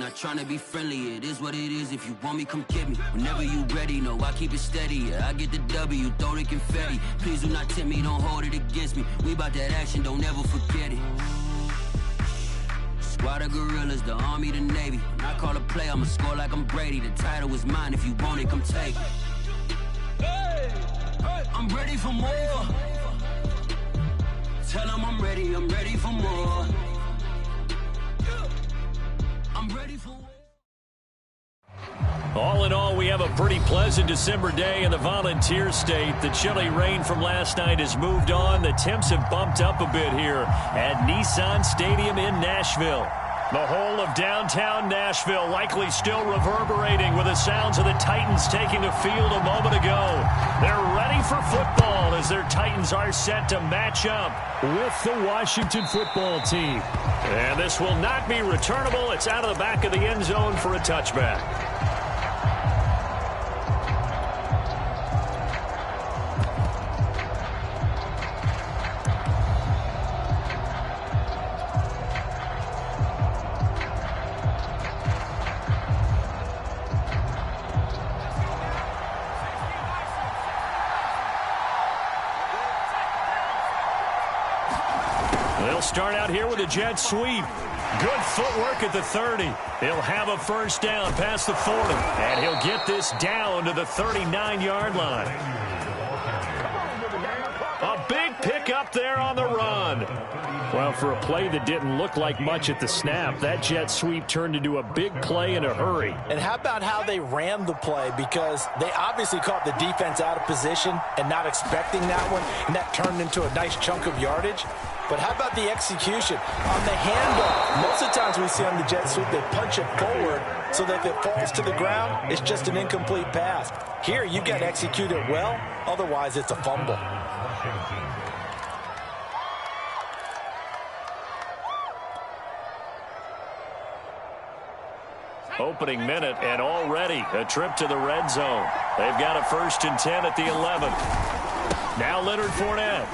not trying to be friendly. It is what it is. If you want me, come get me. Whenever you ready, no, I keep it steady. Yeah, I get the W, throw the confetti. Please do not tempt me, don't hold it against me. We bout that action, don't ever forget it. Squad of gorillas, the army, the navy. When I call a play, I'ma score like I'm Brady. The title is mine, if you want it, come take it. I'm ready for more. Tell them I'm ready for more. I'm ready for more. All in all, we have a pretty pleasant December day in the Volunteer State. The chilly rain from last night has moved on. The temps have bumped up a bit here at Nissan Stadium in Nashville. The whole of downtown Nashville likely still reverberating with the sounds of the Titans taking the field a moment ago. They're ready for football as their Titans are set to match up with the Washington football team. And this will not be returnable. It's out of the back of the end zone for a touchback. They'll start out here with a jet sweep. Good footwork at the 30. He'll have a first down past the 40. And he'll get this down to the 39-yard line. A big pickup there on the run. Well, for a play that didn't look like much at the snap, that jet sweep turned into a big play in a hurry. And how about how they ran the play? Because they obviously caught the defense out of position and not expecting that one, and that turned into a nice chunk of yardage. But how about the execution? On the handoff, most of the times we see on the jet sweep, they punch it forward so that if it falls to the ground, it's just an incomplete pass. Here, you've got to execute it well, otherwise it's a fumble. Opening minute, and already a trip to the red zone. They've got a 1st and 10 at the 11. Now Leonard Fournette.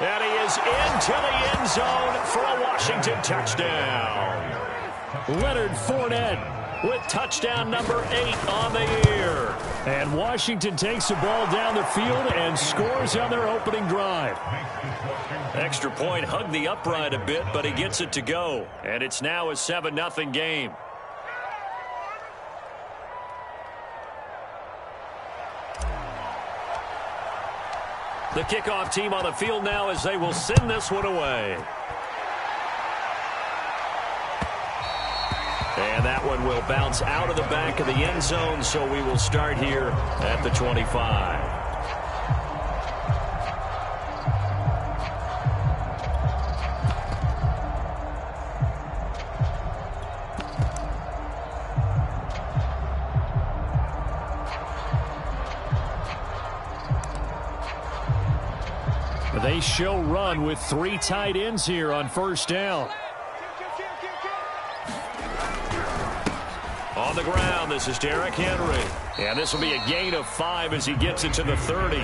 And he is into the end zone for a Washington touchdown. Leonard Fournette with touchdown number 8 on the year. And Washington takes the ball down the field and scores on their opening drive. Extra point hugged the upright a bit, but he gets it to go. And it's now a 7-0 game. The kickoff team on the field now as they will send this one away. And that one will bounce out of the back of the end zone, so we will start here at the 25. They show run with 3 tight ends here on first down. On the ground, this is Derrick Henry. And this will be a gain of 5 as he gets it to the 30.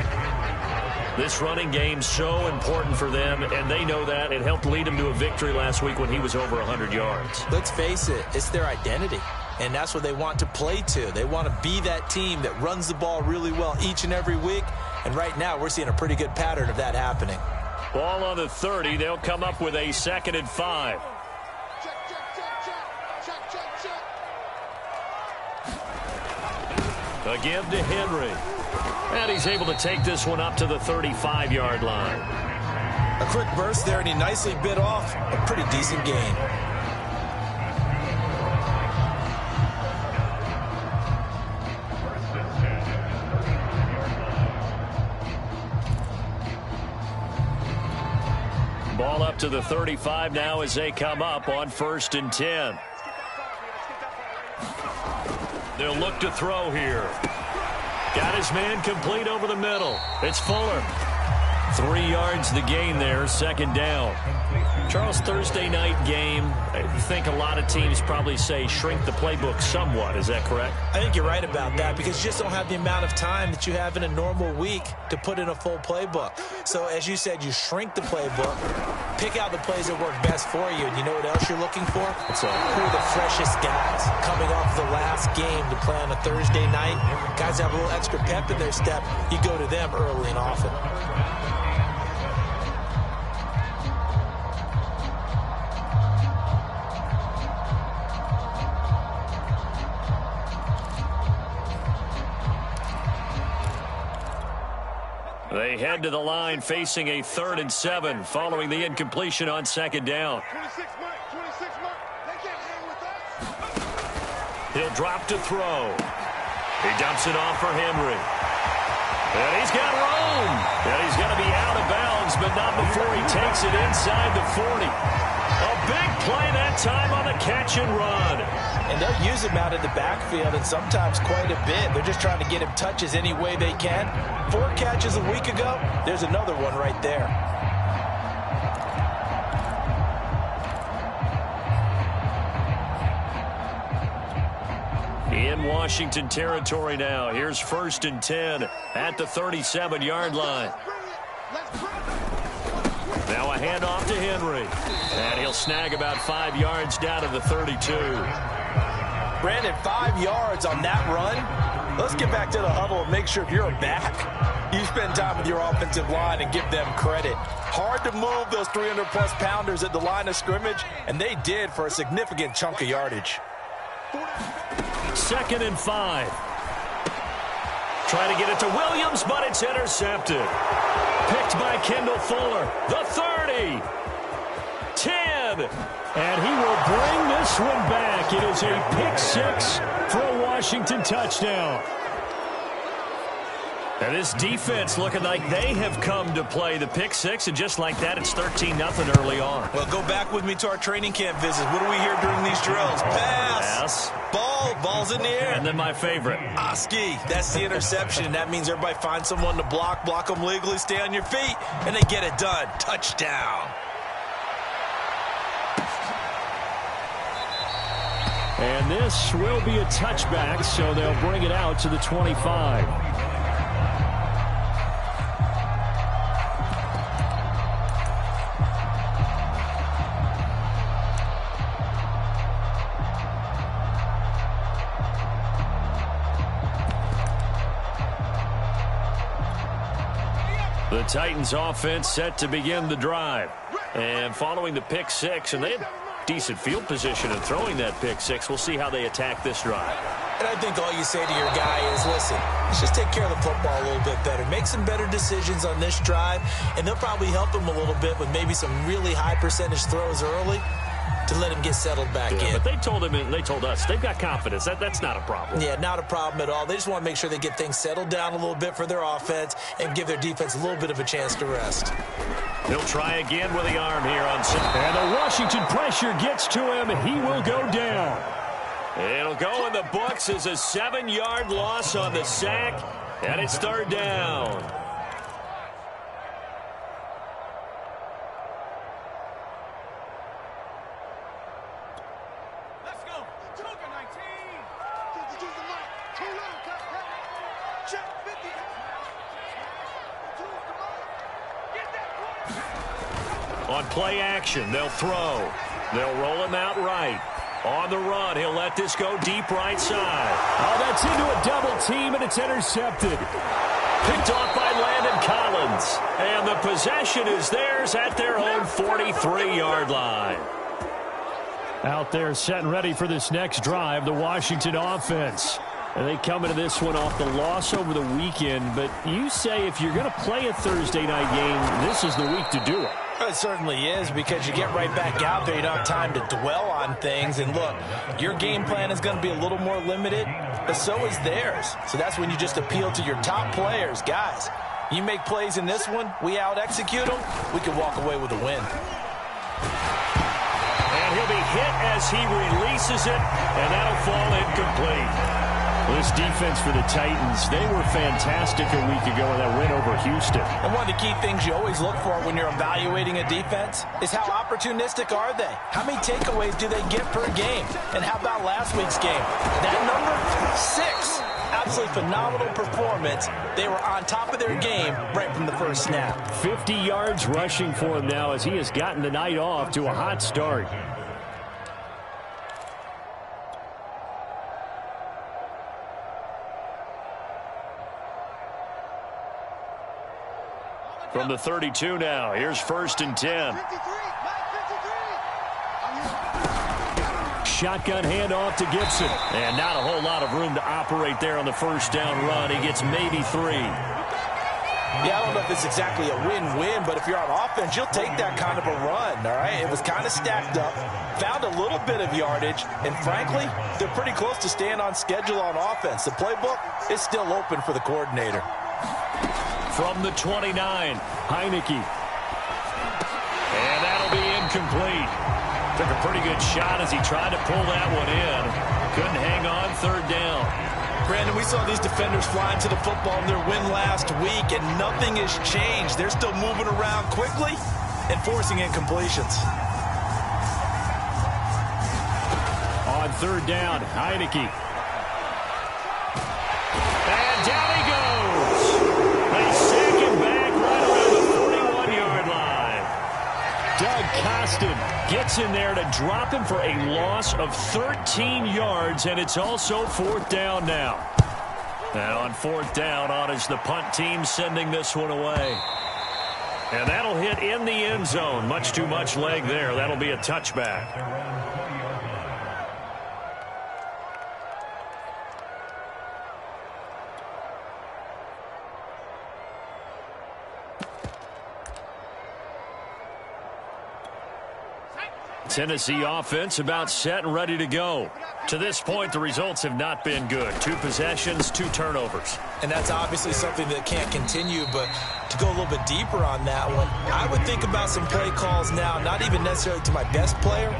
This running game so important for them, and they know that. It helped lead them to a victory last week when he was over 100 yards. Let's face it, it's their identity. And that's what they want to play to. They want to be that team that runs the ball really well each and every week. And right now, we're seeing a pretty good pattern of that happening. Ball on the 30. They'll come up with a 2nd and 5. Again to Henry. And he's able to take this one up to the 35-yard line. A quick burst there, and he nicely bit off a pretty decent gain. Ball up to the 35 now as they come up on 1st and 10. They'll look to throw here. Got his man complete over the middle. It's Fuller. 3 yards the gain there, 2nd down. Charles, Thursday night game, I think a lot of teams probably say shrink the playbook somewhat. Is that correct? I think you're right about that because you just don't have the amount of time that you have in a normal week to put in a full playbook. So as you said, you shrink the playbook. Pick out the plays that work best for you, and you know what else you're looking for? Who are the freshest guys coming off the last game to play on a Thursday night? Guys have a little extra pep in their step. You go to them early and often. They head to the line facing a 3rd and 7 following the incompletion on 2nd down. 26 Mike. They can't hang with us. He'll drop to throw. He dumps it off for Henry. And he's got room. And he's going to be out of bounds, but not before he takes it inside the 40. A big play that time on the catch and run. And they'll use him out in the backfield, and sometimes quite a bit. They're just trying to get him touches any way they can. 4 catches a week ago. There's another one right there. In Washington territory now. Here's 1st and 10 at the 37-yard line. Now a handoff to Henry. And he'll snag about 5 yards down to the 32. Brandon, 5 yards on that run. Let's get back to the huddle and make sure if you're a back, you spend time with your offensive line and give them credit. Hard to move those 300-plus pounders at the line of scrimmage, and they did for a significant chunk of yardage. 2nd and 5. Trying to get it to Williams, but it's intercepted. Picked by Kendall Fuller. The 30. 10. And he will bring this one back. It is a pick-6 for a Washington touchdown. And this defense looking like they have come to play the pick-6, and just like that, it's 13-0 early on. Well, go back with me to our training camp visits. What do we hear during these drills? Pass. Ball's in the air. And then my favorite. Oski, that's the interception. That means everybody finds someone to block them legally, stay on your feet, and they get it done. Touchdown. And this will be a touchback, so they'll bring it out to the 25. The Titans offense set to begin the drive. And following the pick-6, and they had decent field position in throwing that pick-6. We'll see how they attack this drive. And I think all you say to your guy is, listen, let's just take care of the football a little bit better. Make some better decisions on this drive, and they'll probably help him a little bit with maybe some really high percentage throws early to let him get settled back in. But they told him and they told us they've got confidence. That's not a problem. Yeah, not a problem at all. They just want to make sure they get things settled down a little bit for their offense and give their defense a little bit of a chance to rest. He'll try again with the arm here on Sunday. And the Washington pressure gets to him. He will go down. It'll go in the books as a 7-yard loss on the sack, and it's 3rd down. Let's go. Toga 19. Too low. Check 50. On play action, they'll throw. They'll roll him out right. On the run, he'll let this go deep right side. Oh, that's into a double team, and it's intercepted. Picked off by Landon Collins. And the possession is theirs at their own 43-yard line. Out there set and ready for this next drive, the Washington offense. And they come into this one off the loss over the weekend. But you say if you're going to play a Thursday night game, this is the week to do it. It certainly is, because you get right back out there. You don't have time to dwell on things. And look, your game plan is going to be a little more limited, but so is theirs. So that's when you just appeal to your top players. Guys, you make plays in this one, we out-execute them, we can walk away with a win. And he'll be hit as he releases it, and that'll fall incomplete. This defense for the Titans, they were fantastic a week ago in that win over Houston. And one of the key things you always look for when you're evaluating a defense is how opportunistic are they? How many takeaways do they get per game? And how about last week's game? That number, 6 out absolutely phenomenal performance. They were on top of their game right from the first snap. 50 yards rushing for him now as he has gotten the night off to a hot start. From the 32 now, here's 1st and 10. 53. Shotgun handoff to Gibson. And not a whole lot of room to operate there on the first down run. He gets maybe 3. Yeah, I don't know if it's exactly a win-win, but if you're on offense, you'll take that kind of a run, all right? It was kind of stacked up, found a little bit of yardage, and frankly, they're pretty close to staying on schedule on offense. The playbook is still open for the coordinator. From the 29, Heineke. And that'll be incomplete. Took a pretty good shot as he tried to pull that one in. Couldn't hang on, 3rd down. Brandon, we saw these defenders flying to the football in their win last week, and nothing has changed. They're still moving around quickly and forcing incompletions. On 3rd down, Heineke. And down he goes. They sack him back right around the 41-yard line. Doug Costin gets in there to drop him for a loss of 13 yards, and it's also 4th down now. And on 4th down, on is the punt team sending this one away. And that'll hit in the end zone. Much too much leg there. That'll be a touchback. Tennessee offense about set and ready to go. To this point, the results have not been good. 2 possessions, 2 turnovers. And that's obviously something that can't continue, but to go a little bit deeper on that one, I would think about some play calls now, not even necessarily to my best player,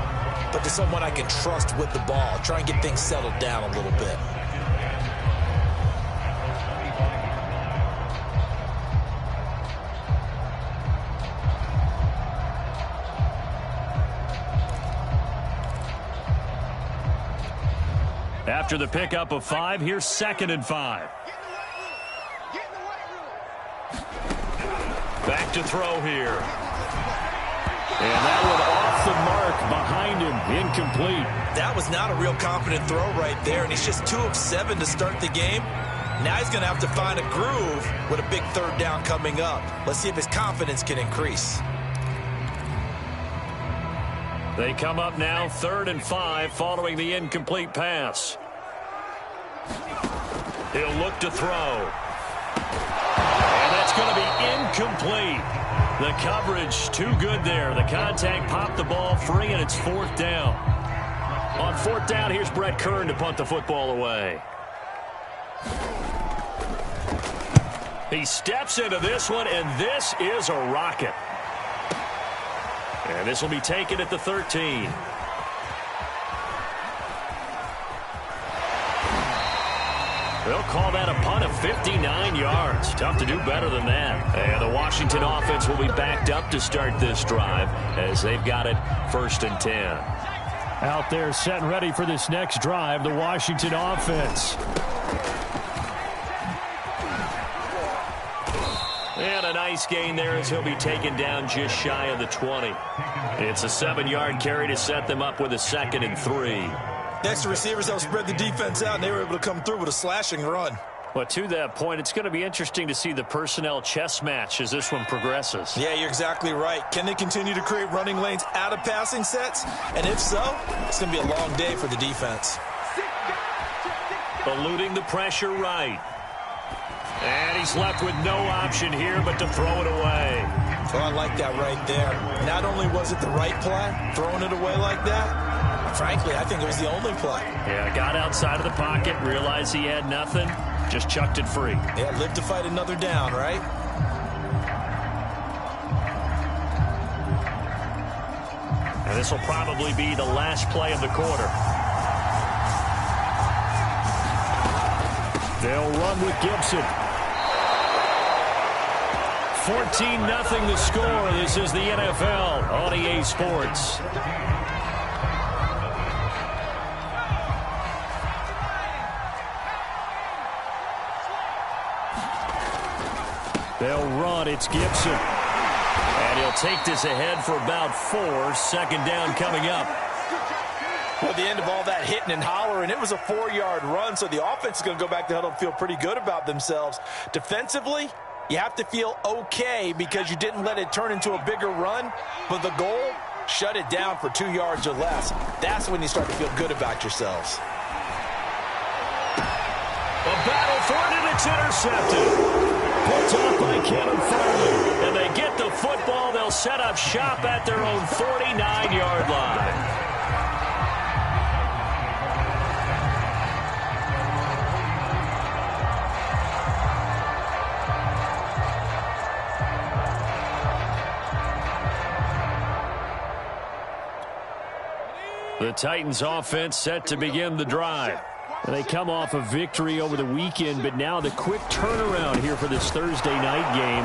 but to someone I can trust with the ball. Try and get things settled down a little bit. After the pickup of 5, here's 2nd and 5. Back to throw here. And that one off the mark behind him, incomplete. That was not a real confident throw right there, and he's just 2 of 7 to start the game. Now he's going to have to find a groove with a big 3rd down coming up. Let's see if his confidence can increase. They come up now 3rd and 5 following the incomplete pass. He'll look to throw. And that's going to be incomplete. The coverage too good there. The contact popped the ball free, and it's 4th down. On 4th down, here's Brett Kern to punt the football away. He steps into this one, and this is a rocket. And this will be taken at the 13. They'll call that a punt of 59 yards. Tough to do better than that. And the Washington offense will be backed up to start this drive as they've got it 1st and 10. Out there set and ready for this next drive, the Washington offense. And a nice gain there as he'll be taken down just shy of the 20. It's a 7-yard carry to set them up with a 2nd and 3. Next to receivers, they'll spread the defense out, and they were able to come through with a slashing run. Well, to that point, it's going to be interesting to see the personnel chess match as this one progresses. Yeah, you're exactly right. Can they continue to create running lanes out of passing sets? And if so, it's going to be a long day for the defense. Eluding the pressure right. And he's left with no option here but to throw it away. Well, I like that right there. Not only was it the right play, throwing it away like that, frankly, I think it was the only play. Yeah, got outside of the pocket, realized he had nothing, just chucked it free. Yeah, live to fight another down, right? And this will probably be the last play of the quarter. They'll run with Gibson. 14-0 the score. This is the NFL on EA Sports. They'll run. It's Gibson. And he'll take this ahead for about 4. Second down coming up. Well, the end of all that hitting and hollering, it was a 4-yard run, so the offense is going to go back to huddle and feel pretty good about themselves. Defensively, you have to feel okay because you didn't let it turn into a bigger run, but the goal, shut it down for 2 yards or less. That's when you start to feel good about yourselves. A battle for it, and it's intercepted. Pulled off by Kevin Farley. And they get the football. They'll set up shop at their own 49-yard line. The Titans offense set to begin the drive. And they come off a victory over the weekend, but now the quick turnaround here for this Thursday night game.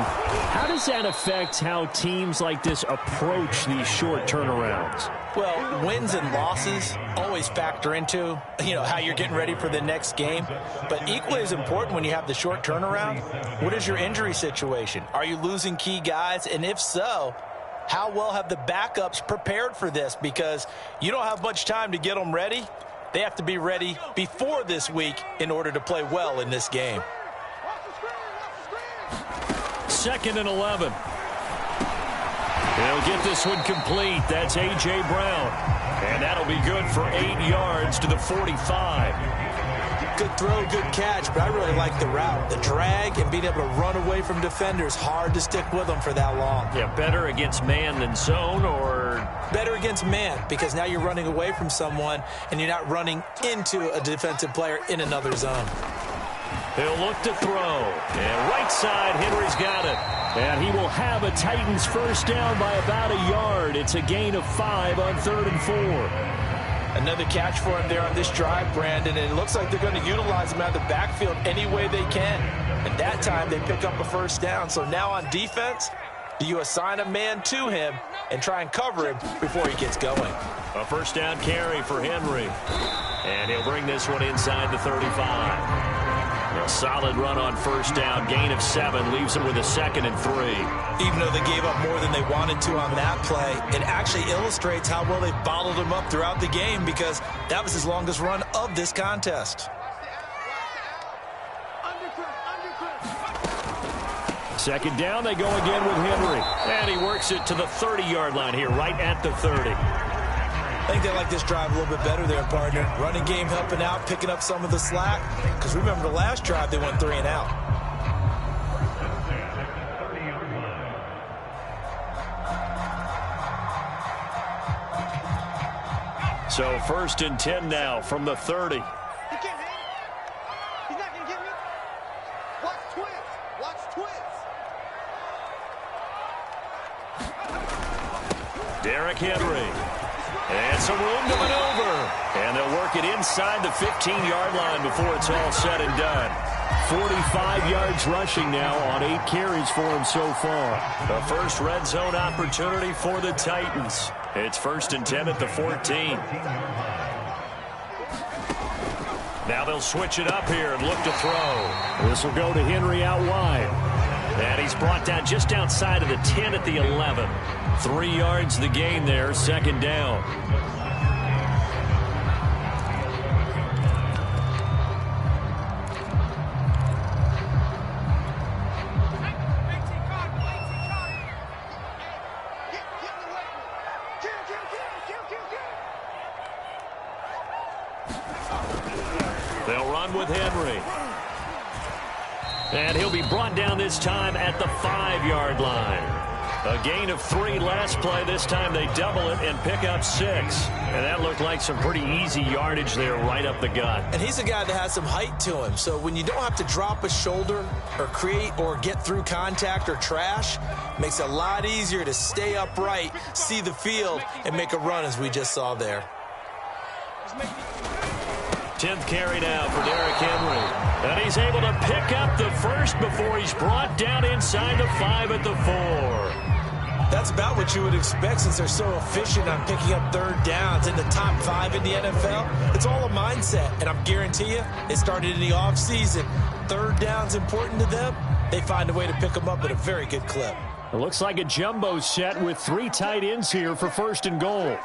How does that affect how teams like this approach these short turnarounds? Well, wins and losses always factor into, how you're getting ready for the next game. But equally as important when you have the short turnaround, what is your injury situation? Are you losing key guys? And if so, how well have the backups prepared for this? Because you don't have much time to get them ready. They have to be ready before this week in order to play well in this game. 2nd and 11. They'll get this one complete. That's A.J. Brown. And that'll be good for 8 yards to the 45. Good throw, good catch, but I really like the route. The drag and being able to run away from defenders, hard to stick with them for that long. Yeah, better against man than zone, or? Better against man, because now you're running away from someone and you're not running into a defensive player in another zone. He'll look to throw. And right side, Henry's got it. And he will have a Titans first down by about a yard. It's a gain of 5 on 3rd and 4. Another catch for him there on this drive, Brandon, and it looks like they're going to utilize him out of the backfield any way they can. And that time they pick up a first down. So now on defense, do you assign a man to him and try and cover him before he gets going? A first down carry for Henry. And he'll bring this one inside the 35. A solid run on first down. Gain of 7 leaves him with a 2nd and 3. Even though they gave up more than they wanted to on that play, it actually illustrates how well they bottled him up throughout the game, because that was his longest run of this contest. Second down, they go again with Henry. And he works it to the 30-yard line here, right at the 30. I think they like this drive a little bit better there, partner. Running game helping out, picking up some of the slack. Because remember the last drive, they went 3 and out. So 1st and 10 now from the 30. He can't hang. He's not going to get me. Watch twins. Watch twins. Derrick Henry. And some room to maneuver. And they'll work it inside the 15-yard line before it's all said and done. 45 yards rushing now on 8 carries for him so far. The first red zone opportunity for the Titans. It's 1st and 10 at the 14. Now they'll switch it up here and look to throw. This will go to Henry out wide. And he's brought down just outside of the 10 at the 11. 3 yards the gain there, 2nd down. They'll run with Henry. And he'll be brought down this time at the 5-yard line. A gain of 3 last play. This time they double it and pick up 6. And that looked like some pretty easy yardage there right up the gut. And he's a guy that has some height to him. So when you don't have to drop a shoulder or create or get through contact or trash, it makes it a lot easier to stay upright, see the field, and make a run as we just saw there. 10th carry now for Derrick Henry. And he's able to pick up the first before he's brought down inside the 5 at the 4. That's about what you would expect since they're so efficient on picking up 3rd downs in the top 5 in the NFL. It's all a mindset, and I'm guarantee you it started in the offseason. 3rd down's important to them. they find a way to pick them up at a very good clip. It looks like a jumbo set with 3 tight ends here for 1st and goal.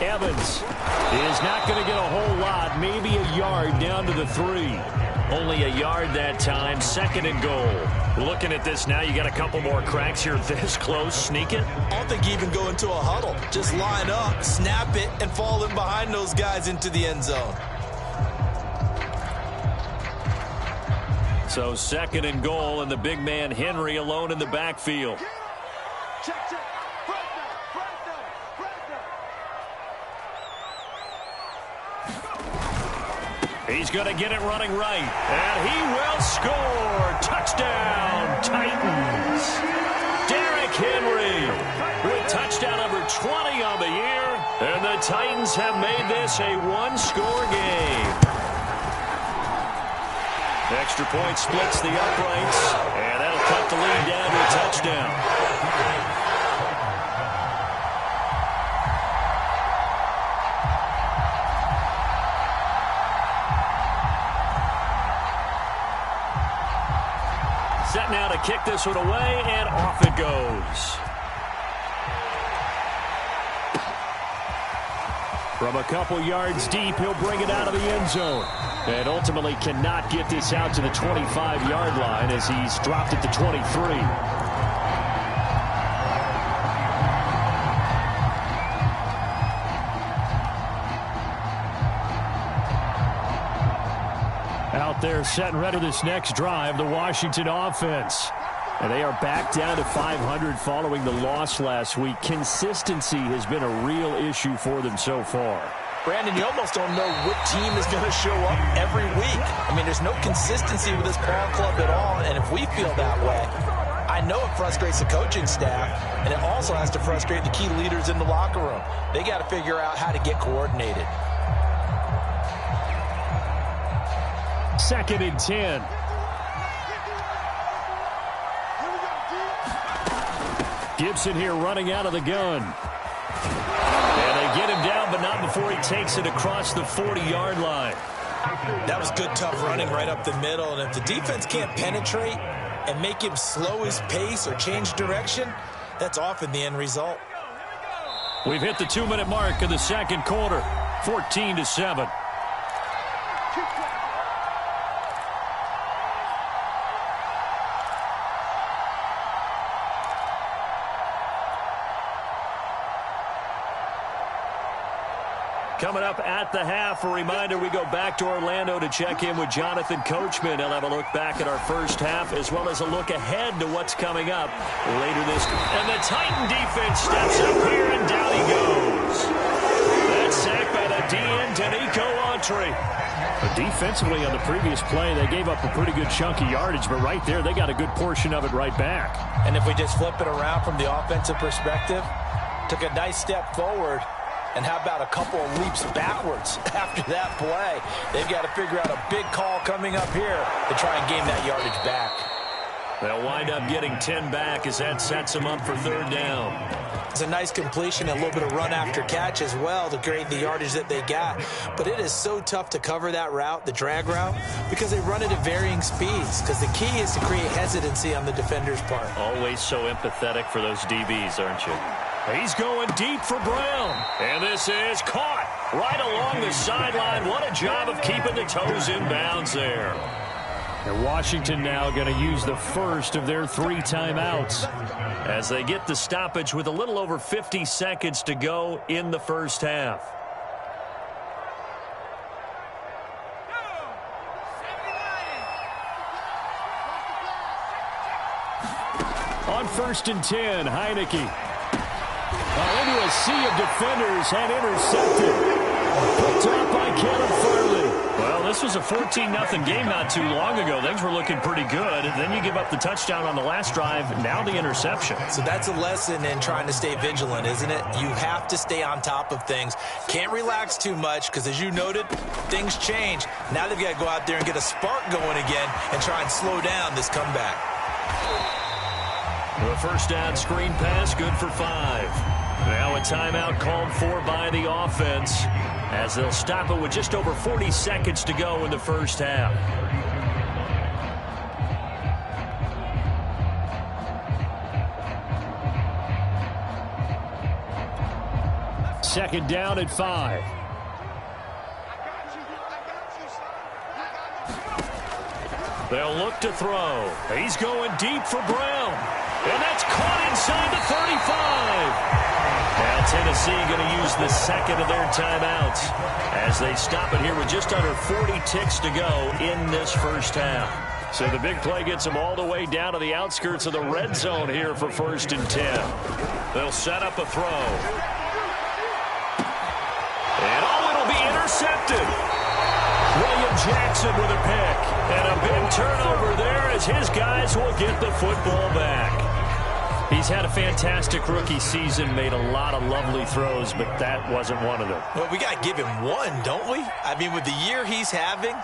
Evans is not going to get a whole lot, maybe a yard down to the 3. Only a yard that time, 2nd and goal. Looking at this now, you got a couple more cracks here this close. Sneak it? I don't think you even go into a huddle. Just line up, snap it, and fall in behind those guys into the end zone. So 2nd and goal, and the big man Henry alone in the backfield. Check, check. Front down. He's going to get it running right, and he will score. Touchdown, Titans. Derrick Henry with touchdown number 20 on the year, and the Titans have made this a 1-score game. Extra point splits the uprights, and that'll cut the lead down to a touchdown. Set now to kick this one away, and off it goes. From a couple yards deep, he'll bring it out of the end zone. And ultimately cannot get this out to the 25-yard line as he's dropped at the 23. Out there set and ready this next drive, the Washington offense. And they are back down to 500 following the loss last week. Consistency has been a real issue for them so far. Brandon, you almost don't know what team is going to show up every week. I mean, there's no consistency with this ball club at all, and if we feel that way, I know it frustrates the coaching staff, and it also has to frustrate the key leaders in the locker room. They got to figure out how to get coordinated. 2nd and 10. Gibson here running out of the gun. And they get him down, but not before he takes it across the 40-yard line. That was good, tough running right up the middle. And if the defense can't penetrate and make him slow his pace or change direction, that's often the end result. We've hit the 2-minute mark of the 2nd quarter, 14-7. Coming up at the half, a reminder, we go back to Orlando to check in with Jonathan Coachman. He'll have a look back at our first half as well as a look ahead to what's coming up later this. And the Titan defense steps up here, and down he goes. That's sacked by the DN, Danico Autry. But defensively on the previous play, they gave up a pretty good chunk of yardage, but right there, they got a good portion of it right back. And if we just flip it around from the offensive perspective, took a nice step forward. And how about a couple of leaps backwards after that play? They've got to figure out a big call coming up here to try and gain that yardage back. They'll wind up getting 10 back as that sets them up for 3rd down. It's a nice completion, a little bit of run after catch as well to create the yardage that they got. But it is so tough to cover that route, the drag route, because they run it at varying speeds. Because the key is to create hesitancy on the defender's part. Always so empathetic for those DBs, aren't you? He's going deep for Brown. And this is caught right along the sideline. What a job of keeping the toes in bounds there. And Washington now going to use the first of their 3 timeouts as they get the stoppage with a little over 50 seconds to go in the first half. On 1st and 10, Heineke. Into a sea of defenders and intercepted. Picked up by Kevin Farley. Well, this was a 14-0 game not too long ago. Things were looking pretty good. And then you give up the touchdown on the last drive. Now the interception. So that's a lesson in trying to stay vigilant, isn't it? You have to stay on top of things. Can't relax too much because, as you noted, things change. Now they've got to go out there and get a spark going again and try and slow down this comeback. The first down screen pass, good for 5. Now a timeout called for by the offense as they'll stop it with just over 40 seconds to go in the first half. second down at 5. They'll look to throw. He's going deep for Brown. And that's caught inside the 35. Now Tennessee going to use the second of their timeouts as they stop it here with just under 40 ticks to go in this first half. So the big play gets them all the way down to the outskirts of the red zone here for 1st and 10. They'll set up a throw. And it'll be intercepted. William Jackson with a pick. And a big turnover there as his guys will get the football back. He's had a fantastic rookie season, made a lot of lovely throws, but that wasn't one of them. Well, we got to give him one, don't we? I mean, with the year he's having,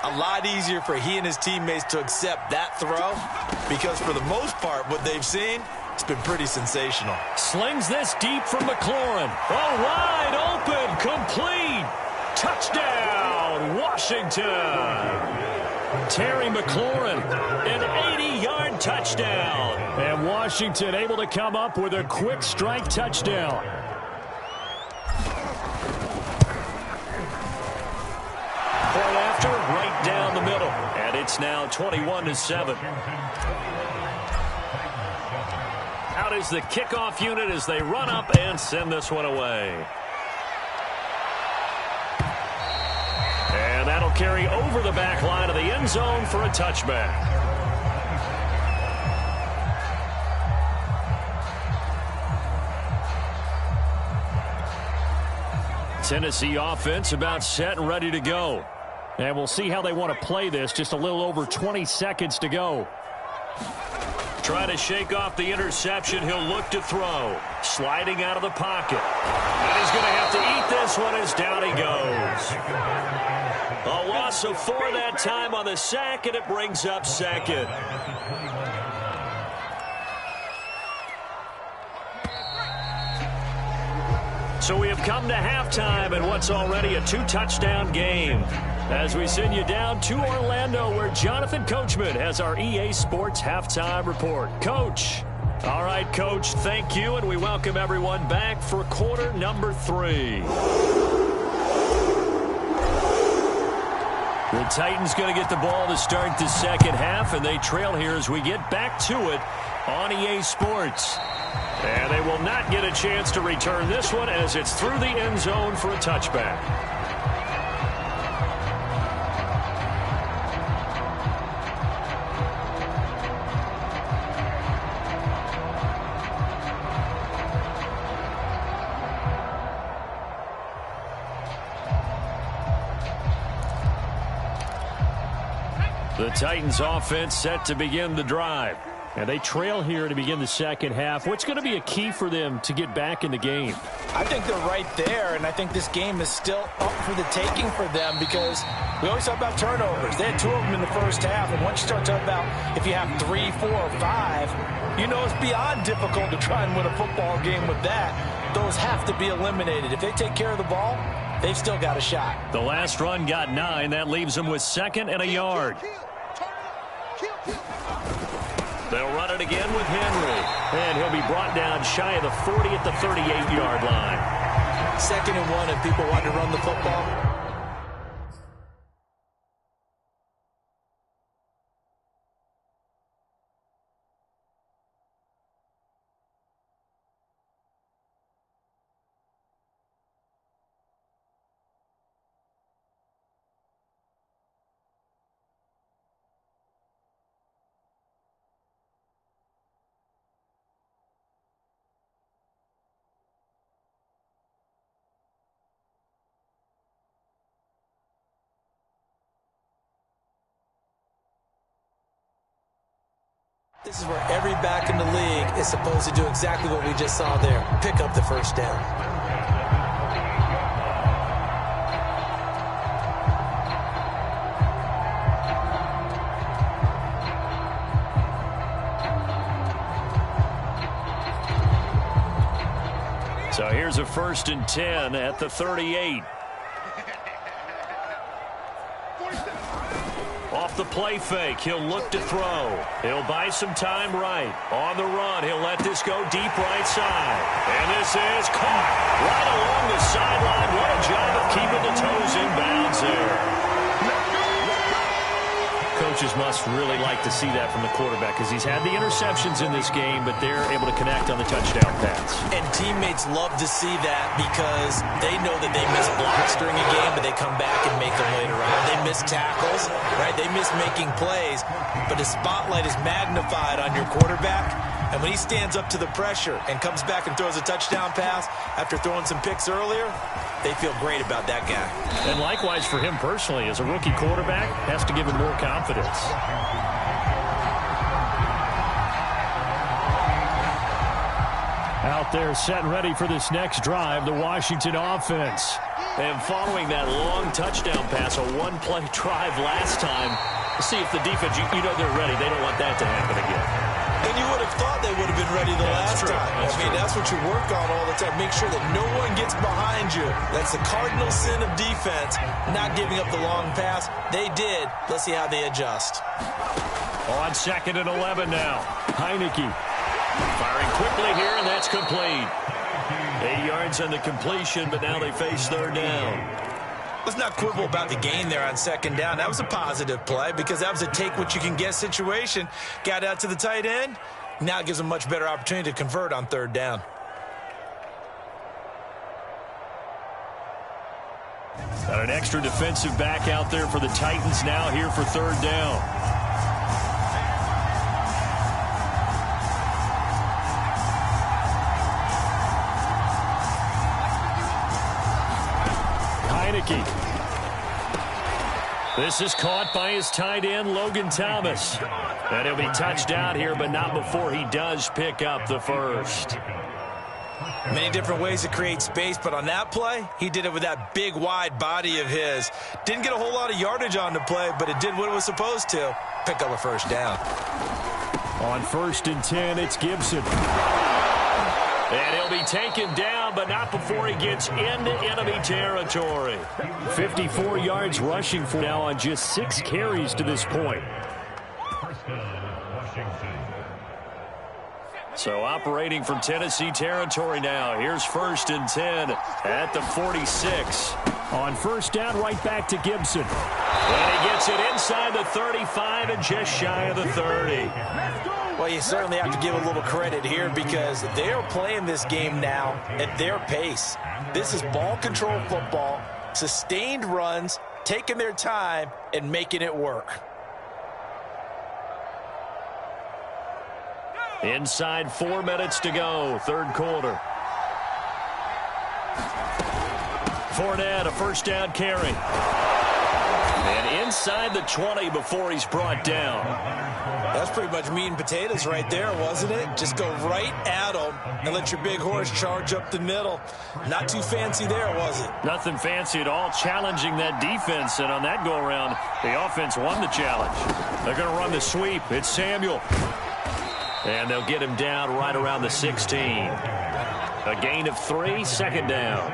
a lot easier for he and his teammates to accept that throw because for the most part, what they've seen, it's been pretty sensational. Slings this deep from McLaurin. Oh, wide open, complete. Touchdown, Washington. Terry McLaurin, an 80-yard touchdown. And Washington able to come up with a quick strike touchdown. Point after, right down the middle. And it's now 21-7. Out is the kickoff unit as they run up and send this one away. And that'll carry over the back line of the end zone for a touchback. Tennessee offense about set and ready to go. And we'll see how they want to play this. Just a little over 20 seconds to go. Trying to shake off the interception. He'll look to throw. Sliding out of the pocket. And he's going to have to eat this one as down he goes. A loss of 4 that time on the sack, and it brings up second. So we have come to halftime in what's already a 2-touchdown game. As we send you down to Orlando, where Jonathan Coachman has our EA Sports Halftime Report. Coach. All right, Coach, thank you, and we welcome everyone back for quarter number 3. The Titans going to get the ball to start the second half, and they trail here as we get back to it on EA Sports. And they will not get a chance to return this one as it's through the end zone for a touchback. The Titans offense set to begin the drive. And they trail here to begin the second half. What's going to be a key for them to get back in the game? I think they're right there, and I think this game is still up for the taking for them because we always talk about turnovers. They had 2 of them in the first half, and once you start talking about if you have 3, 4, or 5, you know it's beyond difficult to try and win a football game with that. Those have to be eliminated. If they take care of the ball, they've still got a shot. The last run got 9. That leaves them with 2nd and a yard. They'll run it again with Henry. And he'll be brought down shy of the 40 at the 38-yard line. 2nd and 1 if people want to run the football. This is where every back in the league is supposed to do exactly what we just saw there. Pick up the first down. So here's a 1st and 10 at the 38. Off the play fake. He'll look to throw. He'll buy some time right. On the run, he'll let this go deep right side. And this is caught right along the sideline. What a job of keeping the toes in bounds there. Coaches must really like to see that from the quarterback because he's had the interceptions in this game, but they're able to connect on the touchdown pass. And teammates love to see that because they know that they miss blocks during a game, but they come back and make them later on. They miss tackles, right? They miss making plays, but the spotlight is magnified on your quarterback. And when he stands up to the pressure and comes back and throws a touchdown pass after throwing some picks earlier, they feel great about that guy. And likewise for him personally, as a rookie quarterback, has to give him more confidence. Out there set and ready for this next drive, the Washington offense. And following that long touchdown pass, a one-play drive last time, see if the defense, you know they're ready. They don't want that to happen again. And you would have thought they would have been ready the last time. That's what you work on all the time. Make sure that no one gets behind you. That's the cardinal sin of defense, not giving up the long pass. They did. Let's see how they adjust. On 2nd and 11 now. Heineke firing quickly here, and that's complete. 8 yards on the completion, but now they face 3rd down. Let's not quibble about the gain there on 2nd down. That was a positive play because that was a take-what-you-can-get situation. Got out to the tight end. Now it gives them a much better opportunity to convert on 3rd down. Got an extra defensive back out there for the Titans now here for 3rd down. Heineke. This is caught by his tight end, Logan Thomas. And he'll be touched out here, but not before he does pick up the first. Many different ways to create space, but on that play, he did it with that big, wide body of his. Didn't get a whole lot of yardage on the play, but it did what it was supposed to. Pick up a 1st down. On 1st and 10, it's Gibson. And he'll be taken down, but not before he gets into enemy territory. 54 yards rushing for now on just 6 carries to this point. So operating from Tennessee territory now. Here's 1st and 10 at the 46. On 1st down, right back to Gibson. And he gets it inside the 35 and just shy of the 30. Well, you certainly have to give a little credit here because they're playing this game now at their pace. This is ball control football, sustained runs, taking their time and making it work. Inside 4 minutes to go, 3rd quarter. Fournette, a 1st down carry. And inside the 20 before he's brought down. That's pretty much meat and potatoes right there, wasn't it? Just go right at him and let your big horse charge up the middle. Not too fancy there, was it? Nothing fancy at all, challenging that defense. And on that go-around, the offense won the challenge. They're going to run the sweep. It's Samuel. And they'll get him down right around the 16. A gain of 3, 2nd down.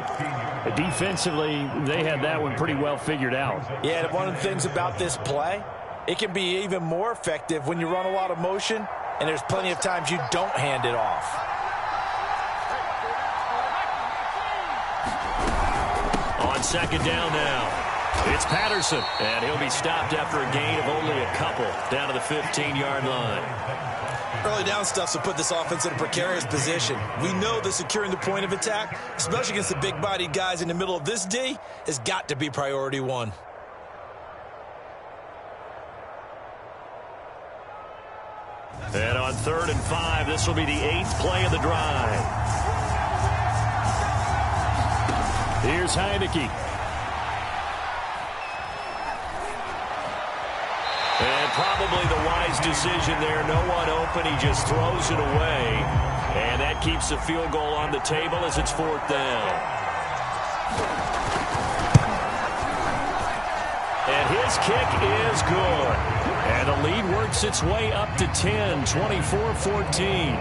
Defensively, they had that one pretty well figured out. Yeah, one of the things about this play, it can be even more effective when you run a lot of motion, and there's plenty of times you don't hand it off. On 2nd down now, it's Patterson, and he'll be stopped after a gain of only a couple down to the 15-yard line. Early down stuff will put this offense in a precarious position. We know that securing the point of attack, especially against the big-bodied guys in the middle of this D, has got to be priority 1. And on 3rd and 5, this will be the 8th play of the drive. Here's Heineke. And probably the wise decision there. No one open. He just throws it away. And that keeps the field goal on the table as it's 4th down. And his kick is good. And the lead works its way up to 10, 24-14.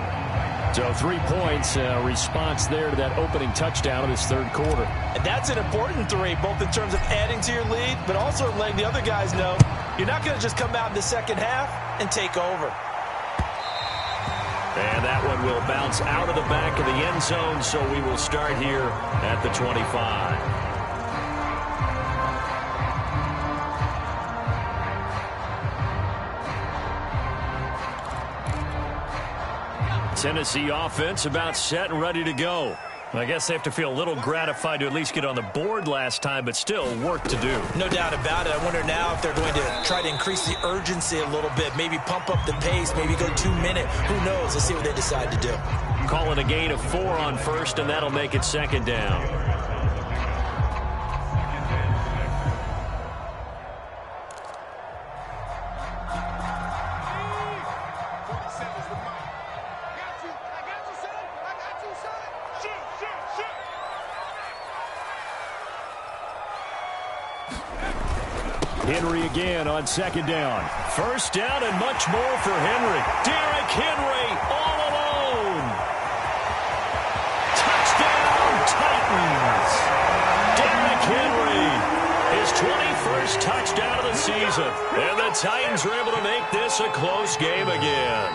So 3 points, response there to that opening touchdown of this third quarter. And that's an important 3, both in terms of adding to your lead, but also letting the other guys know you're not going to just come out in the second half and take over. And that one will bounce out of the back of the end zone, so we will start here at the 25. Tennessee offense about set and ready to go. I guess they have to feel a little gratified to at least get on the board last time, but still work to do. No doubt about it. I wonder now if they're going to try to increase the urgency a little bit, maybe pump up the pace, maybe go 2 minute. Who knows? Let's see what they decide to do. Calling a gain of 4 on first, and that'll make it second down. Henry again on second down. First down and much more for Henry. Derrick Henry all alone. Touchdown, Titans. Derrick Henry, his 21st touchdown of the season. And the Titans are able to make this a close game again.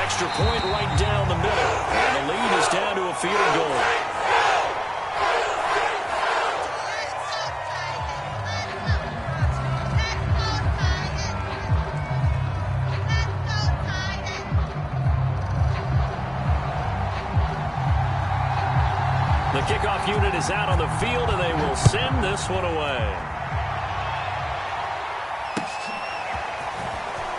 Extra point right down the middle. And the lead is down to a field goal. The kickoff unit is out on the field, and they will send this one away.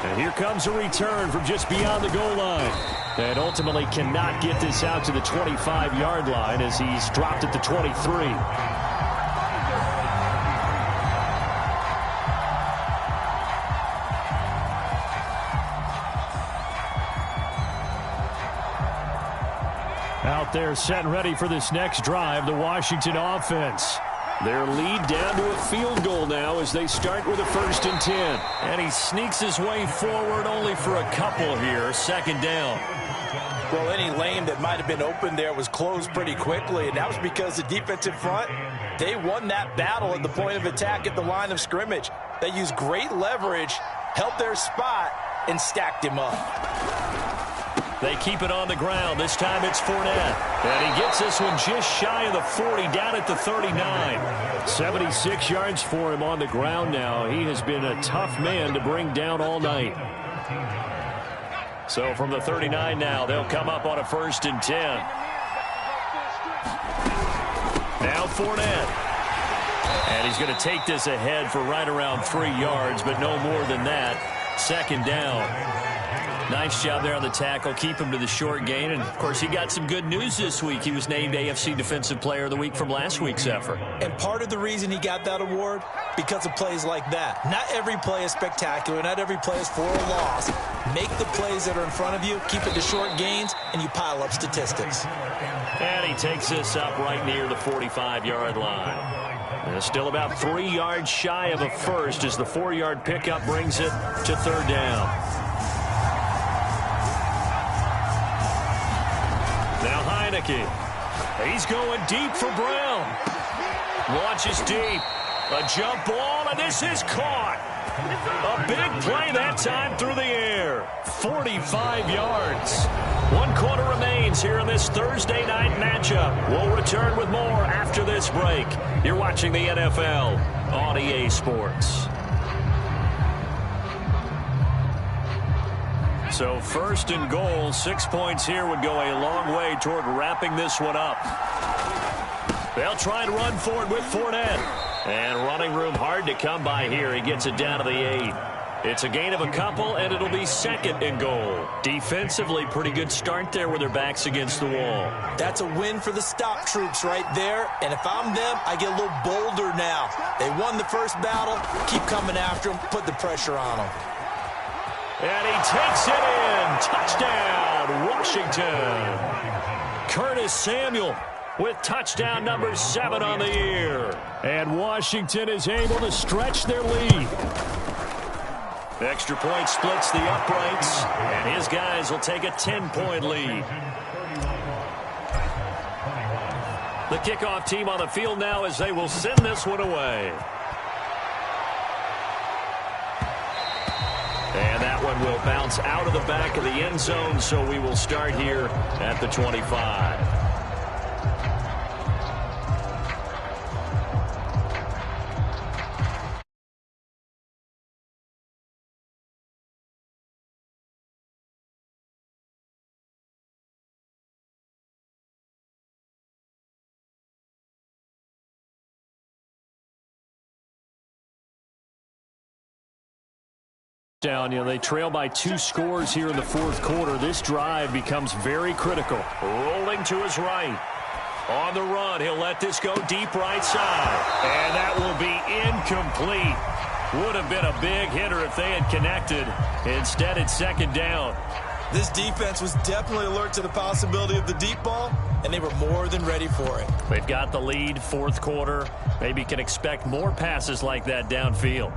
And here comes a return from just beyond the goal line. And ultimately cannot get this out to the 25-yard line as he's dropped at the 23. Out there set and ready for this next drive, the Washington offense. Their lead down to a field goal now as they start with a 1st and 10. And he sneaks his way forward only for a couple here, second down. Well, any lane that might have been open there was closed pretty quickly, and that was because the defensive front, they won that battle at the point of attack at the line of scrimmage. They used great leverage, held their spot, and stacked him up. They keep it on the ground. This time it's Fournette. And he gets this one just shy of the 40, down at the 39. 76 yards for him on the ground now. He has been a tough man to bring down all night. So from the 39 now, they'll come up on a 1st and 10. Now Fournette. And he's going to take this ahead for right around 3 yards, but no more than that. Second down. Nice job there on the tackle. Keep him to the short gain. And, of course, he got some good news this week. He was named AFC Defensive Player of the Week from last week's effort. And part of the reason he got that award, because of plays like that. Not every play is spectacular. Not every play is for a loss. Make the plays that are in front of you, keep it to short gains, and you pile up statistics. And he takes this up right near the 45-yard line. And still about 3 yards shy of a first as the 4-yard pickup brings it to third down. Now Heineke. He's going deep for Brown. Launches deep. A jump ball, and this is caught. A big play that time through the air. 45 yards. 1 quarter remains here in this Thursday night matchup. We'll return with more after this break. You're watching the NFL on EA Sports. So 1st and goal, 6 points here would go a long way toward wrapping this one up. They'll try and run for it with Fournette. And running room hard to come by here. He gets it down to the 8. It's a gain of a couple, and it'll be 2nd and goal. Defensively, pretty good start there with their backs against the wall. That's a win for the stop troops right there. And if I'm them, I get a little bolder now. They won the first battle. Keep coming after them. Put the pressure on them. And he takes it in. Touchdown, Washington. Curtis Samuel with touchdown number 7 on the year. And Washington is able to stretch their lead. Extra point splits the uprights, and his guys will take a 10-point lead. The kickoff team on the field now as they will send this one away. And that one will bounce out of the back of the end zone, so we will start here at the 25. Down, they trail by 2 scores here in the fourth quarter. This drive becomes very critical. Rolling to his right. On the run, he'll let this go deep right side. And that will be incomplete. Would have been a big hitter if they had connected. Instead, it's second down. This defense was definitely alert to the possibility of the deep ball, and they were more than ready for it. They've got the lead, fourth quarter. Maybe can expect more passes like that downfield.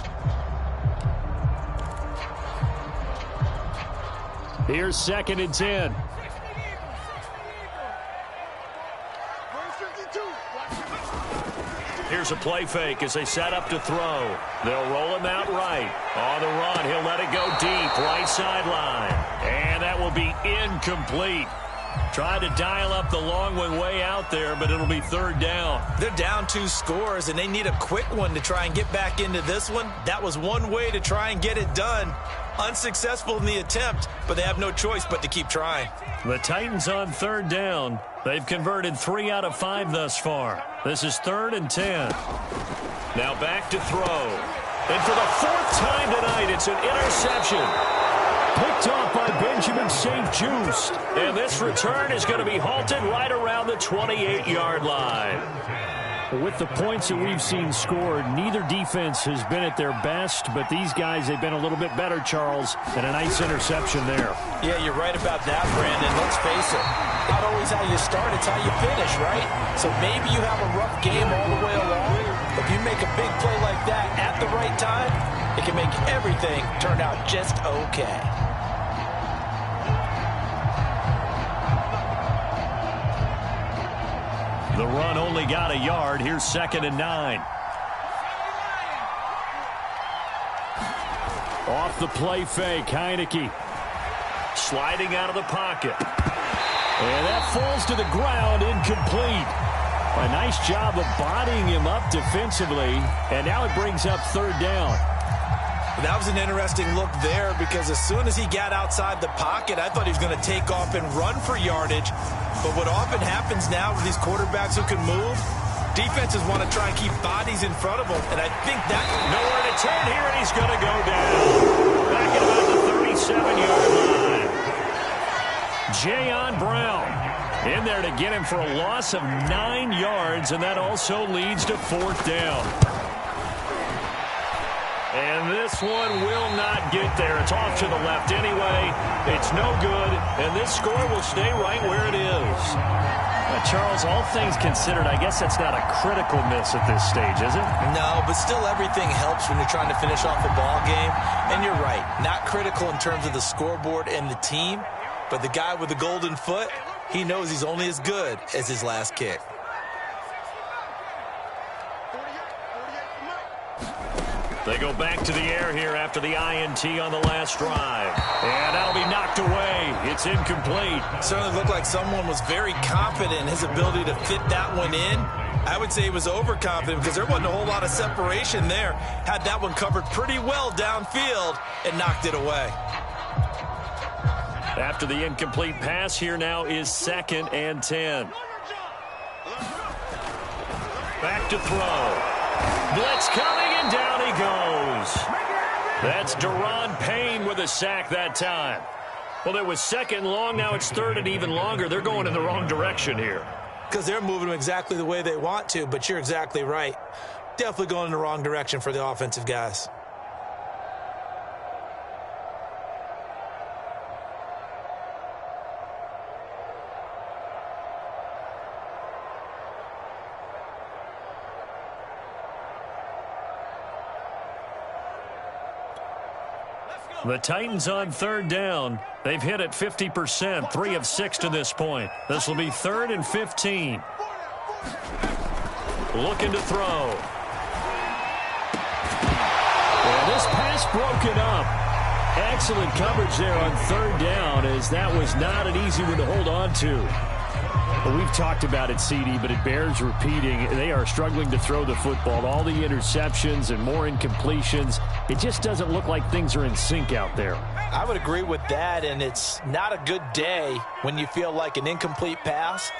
Here's 2nd and 10. Here's a play fake as they set up to throw. They'll roll him out right. On the run, he'll let it go deep, right sideline. And that will be incomplete. Tried to dial up the long one way out there, but it'll be third down. They're down 2 scores, and they need a quick one to try and get back into this one. That was one way to try and get it done. Unsuccessful in the attempt, but they have no choice but to keep trying. The Titans on third down. They've converted 3 out of 5 thus far. This is 3rd and 10. Now back to throw. And for the 4th time tonight, it's an interception. Picked off by Benjamin St. Juste. And this return is going to be halted right around the 28-yard line. With the points that we've seen scored, neither defense has been at their best, but these guys, they've been a little bit better, Charles, and a nice interception there. Yeah, you're right about that, Brandon. Let's face it. Not always how you start, it's how you finish, right? So maybe you have a rough game all the way along. If you make a big play like that at the right time, it can make everything turn out just okay. The run only got a yard. Here's 2nd and 9. Off the play fake, Heineke. Sliding out of the pocket. And that falls to the ground, incomplete. A nice job of bodying him up defensively. And now it brings up third down. That was an interesting look there because as soon as he got outside the pocket, I thought he was going to take off and run for yardage. But what often happens now with these quarterbacks who can move, defenses want to try and keep bodies in front of them. And I think that... Nowhere to turn here, and he's going to go down. Back at about the 37-yard line. Jayon Brown in there to get him for a loss of 9 yards, and that also leads to 4th down. And this one will not get there. It's off to the left anyway. It's no good, and this score will stay right where it is. Charles, all things considered, I guess that's not a critical miss at this stage, is it? No, but still everything helps when you're trying to finish off a ball game. And you're right, not critical in terms of the scoreboard and the team, but the guy with the golden foot, he knows he's only as good as his last kick. They go back to the air here after the INT on the last drive. And that'll be knocked away. It's incomplete. Certainly looked like someone was very confident in his ability to fit that one in. I would say he was overconfident because there wasn't a whole lot of separation there. Had that one covered pretty well downfield and knocked it away. After the incomplete pass, here now is 2nd and 10. Back to throw. Blitz coming, and down he goes. That's Deron Payne with a sack that time. Well, it was 2nd long. Now it's 3rd and even longer. They're going in the wrong direction here. Because they're moving them exactly the way they want to, but you're exactly right. Definitely going in the wrong direction for the offensive guys. The Titans on third down. They've hit it 50%, 3 of 6 to this point. This will be 3rd and 15. Looking to throw. And this pass broken up. Excellent coverage there on third down, as that was not an easy one to hold on to. Well, we've talked about it, CD, but it bears repeating. They are struggling to throw the football. All the interceptions and more incompletions. It just doesn't look like things are in sync out there. I would agree with that, and it's not a good day when you feel like an incomplete pass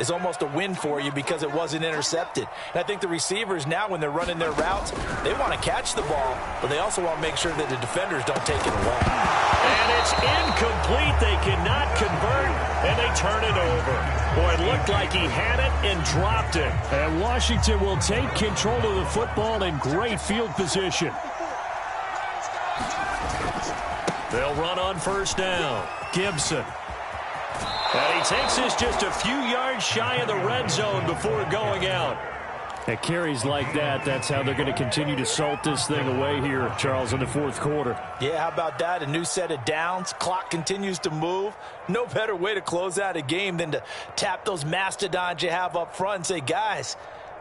is almost a win for you because it wasn't intercepted. And I think the receivers now, when they're running their routes, they want to catch the ball, but they also want to make sure that the defenders don't take it away. And it's incomplete. They cannot convert, and they turn it over. Boy, it looked like he had it and dropped it. And Washington will take control of the football in great field position. They'll run on first down. Gibson. And he takes this just a few yards shy of the red zone before going out. At carries like that, that's how they're going to continue to salt this thing away here, Charles, in the fourth quarter. Yeah, how about that? A new set of downs. Clock continues to move. No better way to close out a game than to tap those mastodons you have up front and say, guys,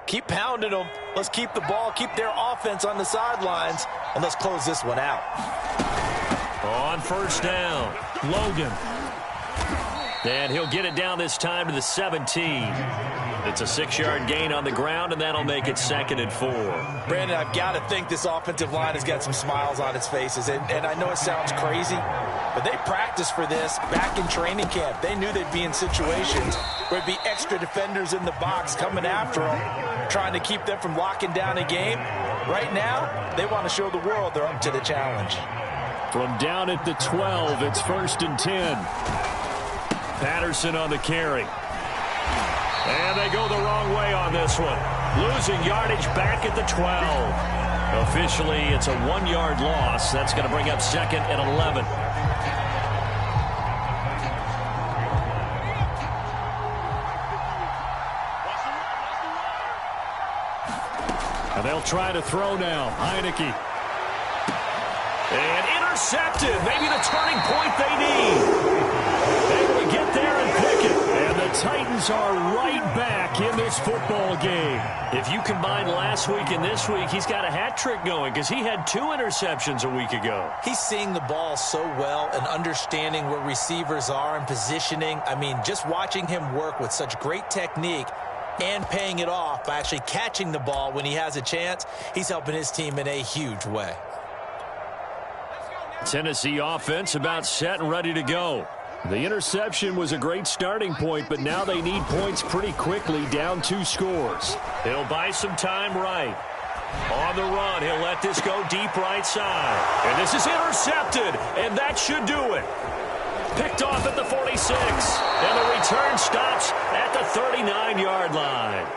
keep pounding them. Let's keep the ball, keep their offense on the sidelines, and let's close this one out. On first down, Logan. And he'll get it down this time to the 17. It's a 6-yard gain on the ground, and that'll make it 2nd and 4. Brandon, I've got to think this offensive line has got some smiles on its faces. And I know it sounds crazy, but they practiced for this back in training camp. They knew they'd be in situations where it'd be extra defenders in the box coming after them, trying to keep them from locking down a game. Right now, they want to show the world they're up to the challenge. From down at the 12, it's 1st and 10. Patterson on the carry. And they go the wrong way on this one. Losing yardage back at the 12. Officially, it's a 1-yard loss. That's going to bring up 2nd and 11. And they'll try to throw now. Heineke. And intercepted. Maybe the turning point they need. Able to get there and pick it. And the Titans are right back in this football game. If you combine last week and this week, he's got a hat trick going because he had 2 interceptions a week ago. He's seeing the ball so well and understanding where receivers are and positioning. I mean, just watching him work with such great technique and paying it off by actually catching the ball when he has a chance, he's helping his team in a huge way. Tennessee offense about set and ready to go. The interception was a great starting point, but now they need points pretty quickly, down 2 scores. He'll buy some time right. On the run, he'll let this go deep right side. And this is intercepted, and that should do it. Picked off at the 46, and the return stops at the 39-yard line.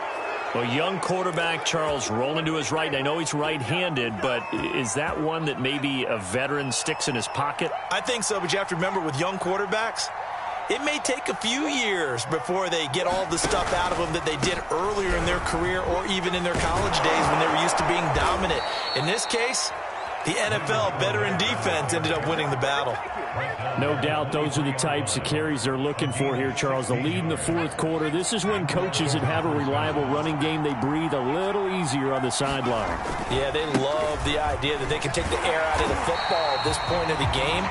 A young quarterback, Charles, rolling to his right. And I know he's right-handed, but is that one that maybe a veteran sticks in his pocket? I think so, but you have to remember with young quarterbacks, it may take a few years before they get all the stuff out of them that they did earlier in their career or even in their college days when they were used to being dominant. In this case, the NFL veteran defense ended up winning the battle. No doubt those are the types of carries they're looking for here, Charles. The lead in the fourth quarter. This is when coaches that have a reliable running game, they breathe a little easier on the sideline. Yeah, they love the idea that they can take the air out of the football at this point of the game.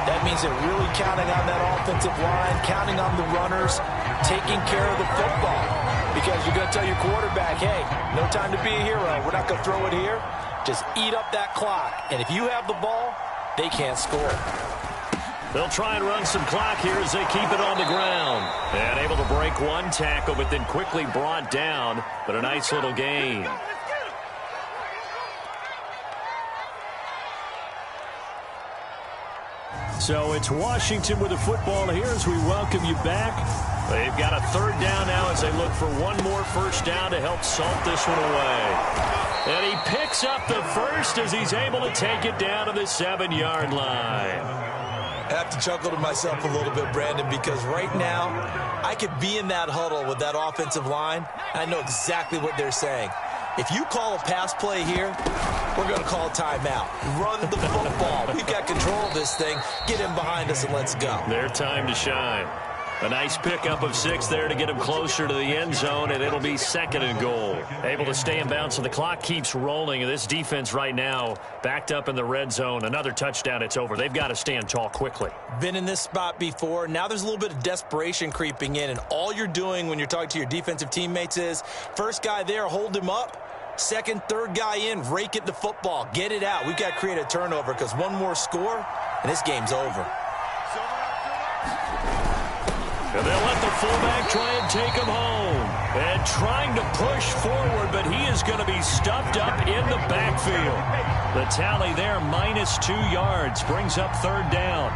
That means they're really counting on that offensive line, counting on the runners, taking care of the football. Because you're going to tell your quarterback, hey, no time to be a hero. We're not going to throw it here. Just eat up that clock. And if you have the ball, they can't score. They'll try and run some clock here as they keep it on the ground. And able to break one tackle, but then quickly brought down. But a nice little gain. So it's Washington with the football here as we welcome you back. They've got a 3rd down now as they look for one more first down to help salt this one away. And he picks up the first as he's able to take it down to the 7-yard line. I have to chuckle to myself a little bit, Brandon, because right now I could be in that huddle with that offensive line, and I know exactly what they're saying. If you call a pass play here, we're going to call timeout. Run the football. We've got control of this thing. Get him behind us and let's go. Their time to shine. A nice pickup of 6 there to get him closer to the end zone, and it'll be 2nd and goal. Able to stay in bounds, so the clock keeps rolling. And this defense right now backed up in the red zone. Another touchdown, it's over. They've got to stand tall quickly. Been in this spot before. Now there's a little bit of desperation creeping in, and all you're doing when you're talking to your defensive teammates is first guy there, hold him up. Second, third guy in, rake at the football. Get it out. We've got to create a turnover because one more score, and this game's over. And they'll let the fullback try and take him home. And trying to push forward, but he is going to be stuffed up in the backfield. The tally there, -2 yards, brings up 3rd down.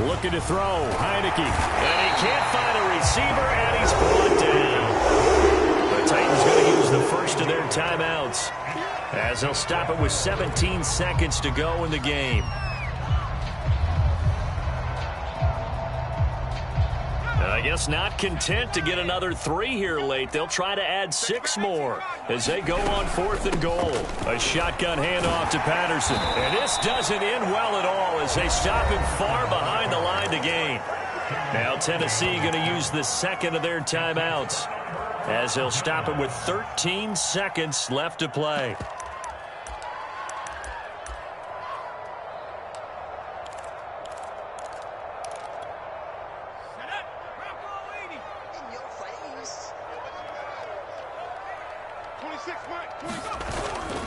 Looking to throw, Heineke. And he can't find a receiver, and he's brought down. The Titans going to use the first of their timeouts as they'll stop it with 17 seconds to go in the game. I guess not content to get another 3 here late. They'll try to add 6 more as they go on 4th and goal. A shotgun handoff to Patterson. And this doesn't end well at all as they stop him far behind the line to gain. Now Tennessee going to use the 2nd of their timeouts as they'll stop it with 13 seconds left to play.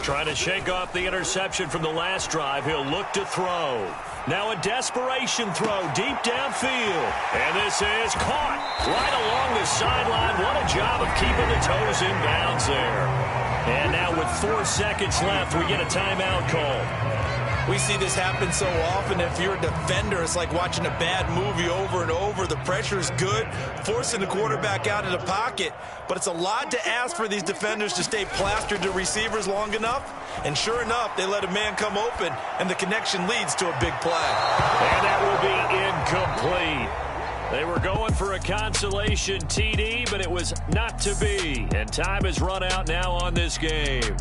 Trying to shake off the interception from the last drive. He'll look to throw. Now a desperation throw deep downfield. And this is caught right along the sideline. What a job of keeping the toes in bounds there. And now with 4 seconds left, we get a timeout call. We see this happen so often. If you're a defender, it's like watching a bad movie over and over. The pressure is good, forcing the quarterback out of the pocket. But it's a lot to ask for these defenders to stay plastered to receivers long enough. And sure enough, they let a man come open, and the connection leads to a big play. And that will be incomplete. They were going for a consolation TD, but it was not to be. And time is run out now on this game.